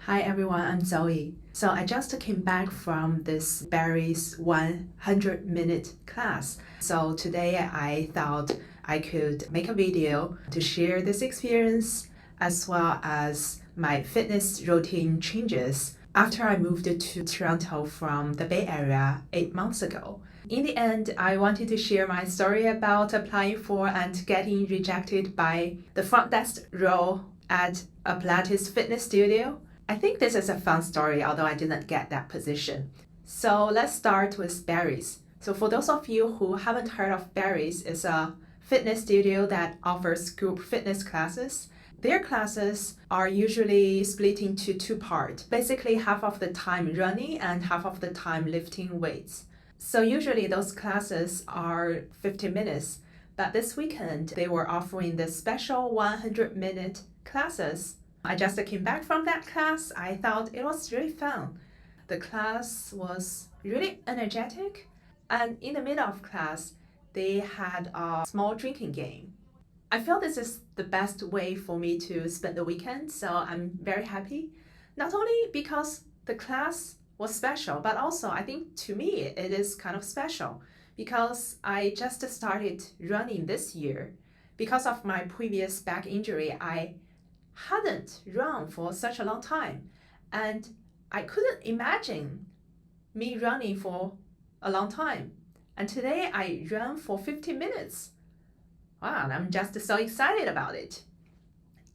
Hi everyone, I'm Zoe. So I just came back from this Barry's 100-minute class. So today I thought I could make a video to share this experience as well as my fitness routine changes after I moved to Toronto from the Bay Area 8 months ago. In the end, I wanted to share my story about applying for and getting rejected by the front desk role at a Pilates fitness studio. I think this is a fun story, although I didn't get that position. So let's start with Barry's. So for those of you who haven't heard of Barry's, it's a fitness studio that offers group fitness classes. Their classes are usually split into two parts, basically half of the time running and half of the time lifting weights. So usually those classes are 50 minutes, but this weekend they were offering the special 100-minute classes. I just came back from that class. I thought it was really fun. The class was really energetic, and in the middle of class, they had a small drinking game. I feel this is the best way for me to spend the weekend, so I'm very happy. Not only because the class was special, but also I think to me it is kind of special because I just started running this year. Because of my previous back injury, I hadn't run for such a long time, and I couldn't imagine me running for a long time. And today I ran for 50 minutes. Wow, I'm just so excited about it.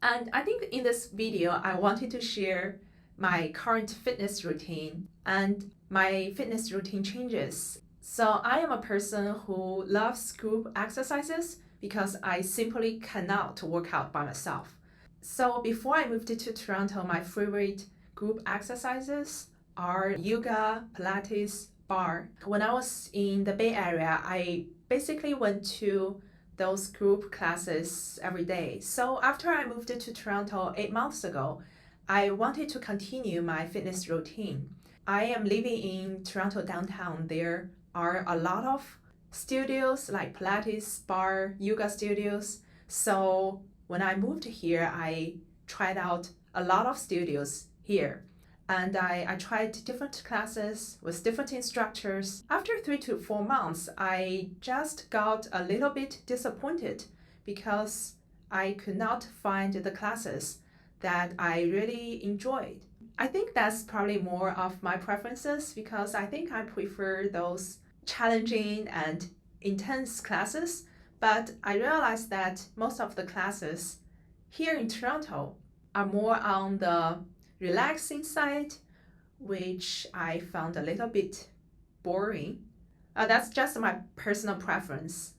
And I think in this video, I wanted to share my current fitness routine and my fitness routine changes. So I am a person who loves group exercises because I simply cannot work out by myself. So before I moved to Toronto, my favorite group exercises are yoga, Pilates, bar. When I was in the Bay Area, I basically went to those group classes every day. So after I moved to Toronto 8 months ago, I wanted to continue my fitness routine. I am living in Toronto downtown. There are a lot of studios like Pilates, bar, yoga studios. So when I moved here, I tried out a lot of studios here. And I tried different classes with different instructors. After 3 to 4 months, I just got a little bit disappointed because I could not find the classes that I really enjoyed. I think that's probably more of my preferences because I think I prefer those challenging and intense classes. But I realized that most of the classes here in Toronto are more on the relaxing side, which I found a little bit boring. That's just my personal preference.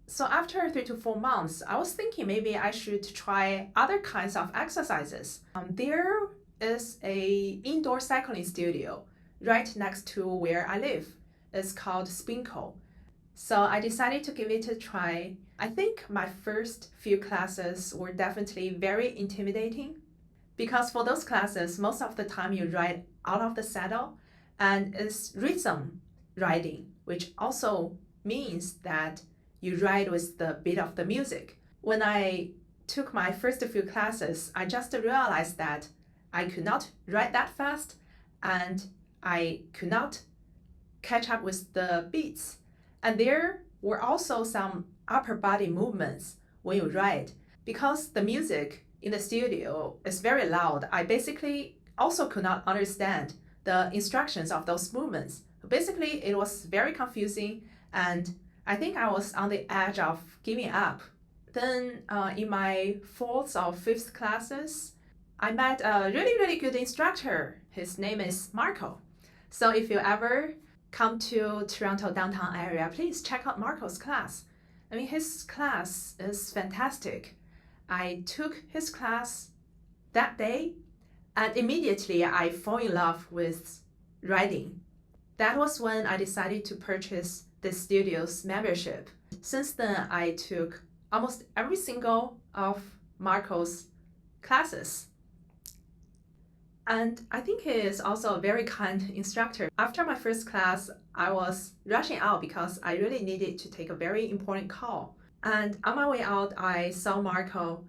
So after 3 to 4 months, I was thinking maybe I should try other kinds of exercises. There is a indoor cycling studio right next to where I live. It's called Spinco. So I decided to give it a try. I think my first few classes were definitely very intimidating because for those classes, most of the time you ride out of the saddle and it's rhythm riding, which also means that you ride with the beat of the music. When I took my first few classes, I just realized that I could not ride that fast and I could not catch up with the beats. And there were also some upper body movements when you ride. Because the music in the studio is very loud, I basically also could not understand the instructions of those movements. Basically, it was very confusing and I think I was on the edge of giving up. Then in my 4th or 5th classes, I met a really good instructor. His name is Marco. So if you ever come to Toronto downtown area, please check out Marco's class. I mean, his class is fantastic. I took his class that day and immediately I fell in love with riding. That was when I decided to purchase the studio's membership. Since then, I took almost every single of Marco's classes. And I think he is also a very kind instructor. After my first class, I was rushing out because I really needed to take a very important call. And on my way out, I saw Marco.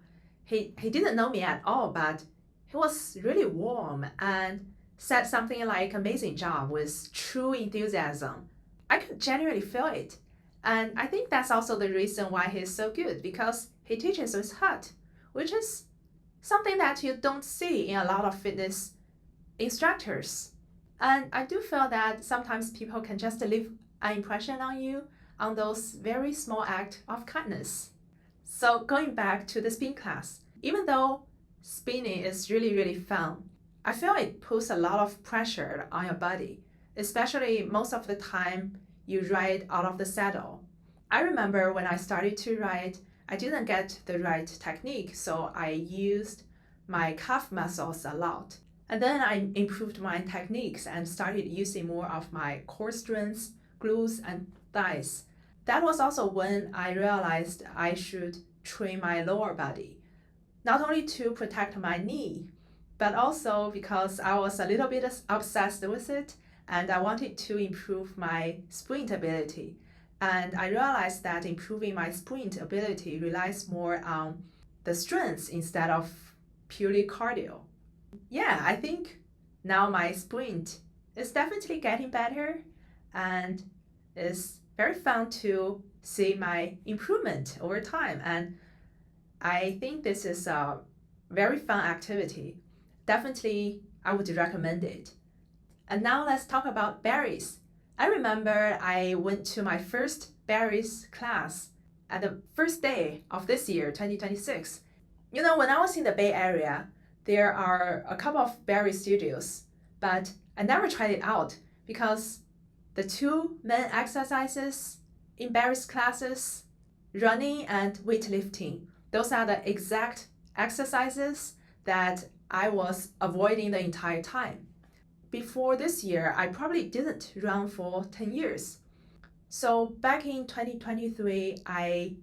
He didn't know me at all, but he was really warm and said something like amazing job with true enthusiasm. I could genuinely feel it. And I think that's also the reason why he's so good, because he teaches with heart, which is something that you don't see in a lot of fitness instructors. And I do feel that sometimes people can just leave an impression on you on those very small acts of kindness. So going back to the spin class, even though spinning is really fun, I feel it puts a lot of pressure on your body, especially most of the time you ride out of the saddle. I remember when I started to ride, I didn't get the right technique, so I used my calf muscles a lot. And then I improved my techniques and started using more of my core strengths, glutes, and thighs. That was also when I realized I should train my lower body, not only to protect my knee, but also because I was a little bit obsessed with it and I wanted to improve my sprint ability. And I realized that improving my sprint ability relies more on the strengths instead of purely cardio. Yeah, I think now my sprint is definitely getting better and it's very fun to see my improvement over time. And I think this is a very fun activity. Definitely, I would recommend it. And now let's talk about berries. I remember I went to my first berries class at the first day of this year, 2026. You know, when I was in the Bay Area, there are a couple of berry studios, but I never tried it out because the two main exercises in berries classes, running and weightlifting, those are the exact exercises that I was avoiding the entire time. Before this year, I probably didn't run for 10 years. So back in 2023, I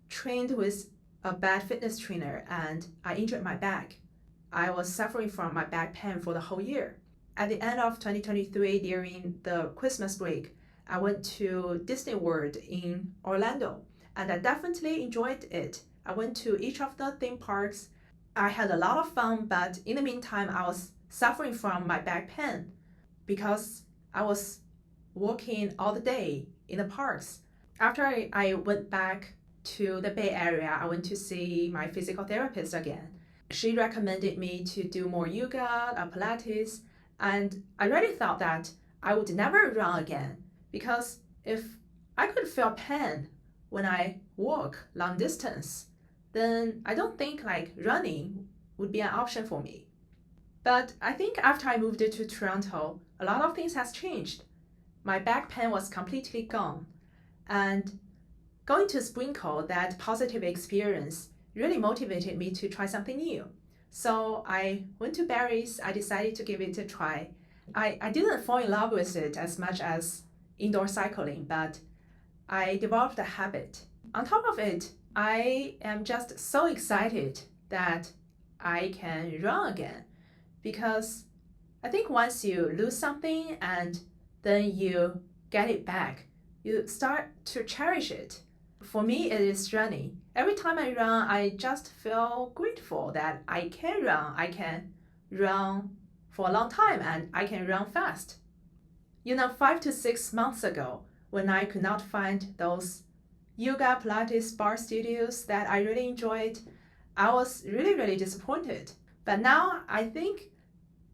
trained with a bad fitness trainer and I injured my back. I was suffering from my back pain for the whole year. At the end of 2023, during the Christmas break, I went to Disney World in Orlando and I definitely enjoyed it. I went to each of the theme parks. I had a lot of fun, but in the meantime, I was suffering from my back pain because I was walking all the day in the parks. After I went back to the Bay Area, I went to see my physical therapist again. She recommended me to do more yoga, pilates, and I really thought that I would never run again because if I could feel pain when I walk long distance, then I don't think like running would be an option for me. But I think after I moved to Toronto, a lot of things has changed. My back pain was completely gone. And going to Sprinkle, that positive experience really motivated me to try something new. So I went to Barry's, I decided to give it a try. I didn't fall in love with it as much as indoor cycling, but I developed a habit. On top of it, I am just so excited that I can run again because I think once you lose something and then you get it back, you start to cherish it. For me, it is running. Every time I run, I just feel grateful that I can run. I can run for a long time and I can run fast. You know, 5 to 6 months ago, when I could not find those yoga, Pilates, bar studios that I really enjoyed, I was really disappointed. But now I think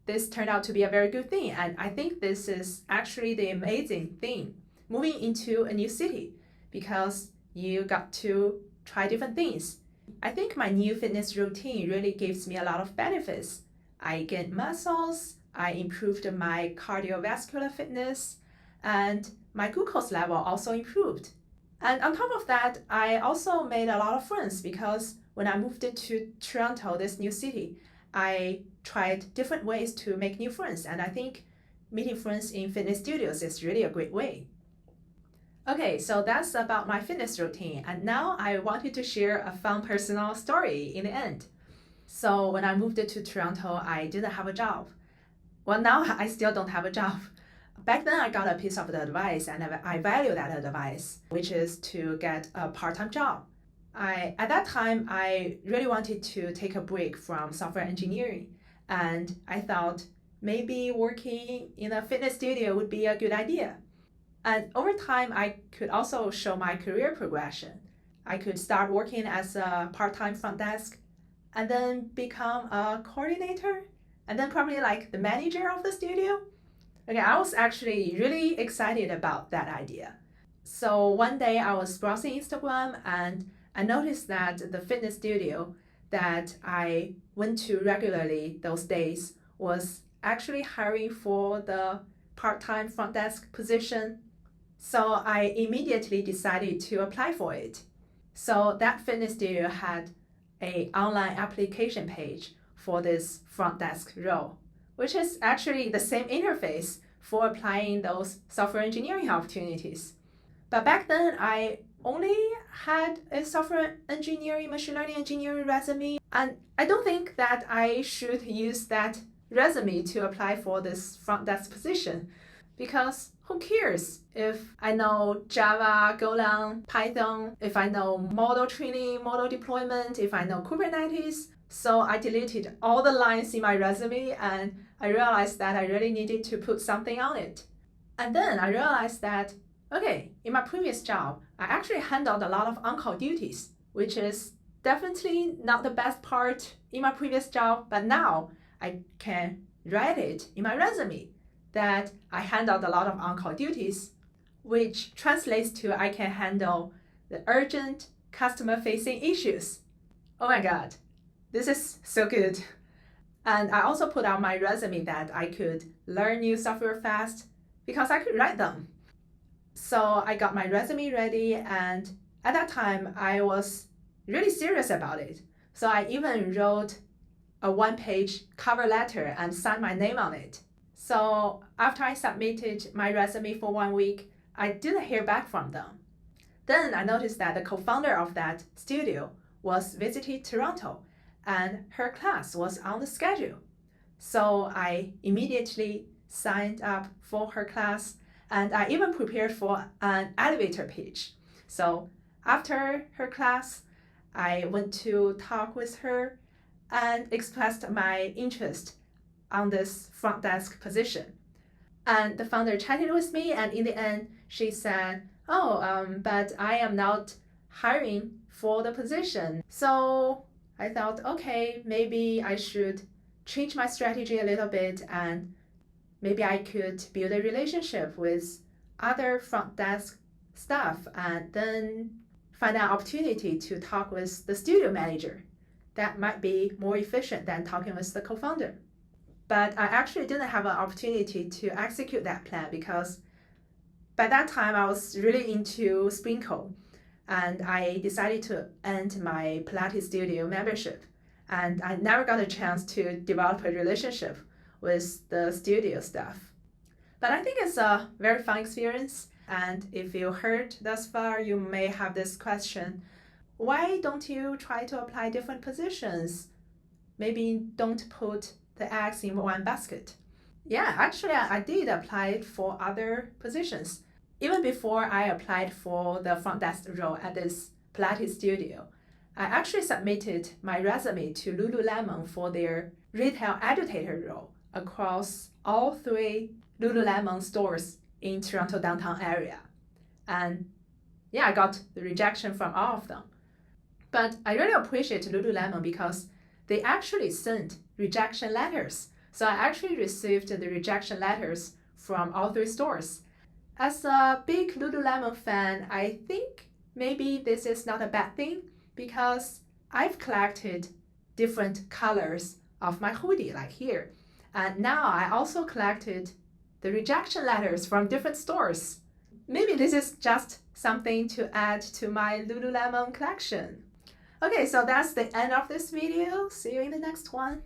this turned out to be a very good thing. And I think this is actually the amazing thing, moving into a new city, because you got to try different things. I think my new fitness routine really gives me a lot of benefits. I gained muscles, I improved my cardiovascular fitness, and my glucose level also improved. And on top of that, I also made a lot of friends because when I moved to Toronto, this new city, I tried different ways to make new friends. And I think meeting friends in fitness studios is really a great way. Okay, so that's about my fitness routine. And now I wanted to share a fun personal story in the end. So when I moved to Toronto, I didn't have a job. Well, now I still don't have a job. Back then, I got a piece of the advice and I value that advice, which is to get a part-time job. At that time, I really wanted to take a break from software engineering. and I thought maybe working in a fitness studio would be a good idea. And over time, I could also show my career progression. I could start working as a part-time front desk and then become a coordinator and then probably like the manager of the studio. Okay, I was actually really excited about that idea. So one day I was browsing Instagram and I noticed that the fitness studio that I went to regularly those days was actually hiring for the part-time front desk position. So I immediately decided to apply for it. So that fitness studio had an online application page for this front desk role, which is actually the same interface for applying those software engineering opportunities. But back then, I only had a software engineering, machine learning engineering resume, and I don't think that I should use that resume to apply for this front desk position, because who cares if I know Java, Golang, Python, if I know model training, model deployment, if I know Kubernetes. So I deleted all the lines in my resume and I realized that I really needed to put something on it. And then I realized that, okay, in my previous job, I actually handled a lot of on-call duties, which is definitely not the best part in my previous job, but now I can write it in my resume that I handled a lot of on-call duties, which translates to I can handle the urgent customer-facing issues. Oh my God, this is so good. And I also put on my resume that I could learn new software fast because I could write them. So I got my resume ready, and at that time I was really serious about it. So I even wrote a one-page cover letter and signed my name on it. So after I submitted my resume for 1 week, I didn't hear back from them. Then I noticed that the co-founder of that studio was visiting Toronto and her class was on the schedule. So I immediately signed up for her class and I even prepared for an elevator pitch. So after her class, I went to talk with her and expressed my interest on this front desk position. And the founder chatted with me, and in the end, she said, but I am not hiring for the position. So I thought, okay, maybe I should change my strategy a little bit, and maybe I could build a relationship with other front desk staff and then find an opportunity to talk with the studio manager. That might be more efficient than talking with the co-founder. But I actually didn't have an opportunity to execute that plan because by that time I was really into Sprinkle and I decided to end my Pilates studio membership. And I never got a chance to develop a relationship with the studio staff. But I think it's a very fun experience. And if you heard thus far, you may have this question: why don't you try to apply different positions? Maybe don't put the eggs in one basket. Yeah, actually I did apply for other positions. Even before I applied for the front desk role at this Pilates studio, I actually submitted my resume to Lululemon for their retail educator role across all 3 Lululemon stores in Toronto downtown area. And yeah, I got the rejection from all of them. But I really appreciate Lululemon because they actually sent rejection letters. So I actually received the rejection letters from all 3 stores. As a big Lululemon fan, I think maybe this is not a bad thing because I've collected different colors of my hoodie, like here. And now I also collected the rejection letters from different stores. Maybe this is just something to add to my Lululemon collection. Okay, so that's the end of this video. See you in the next one.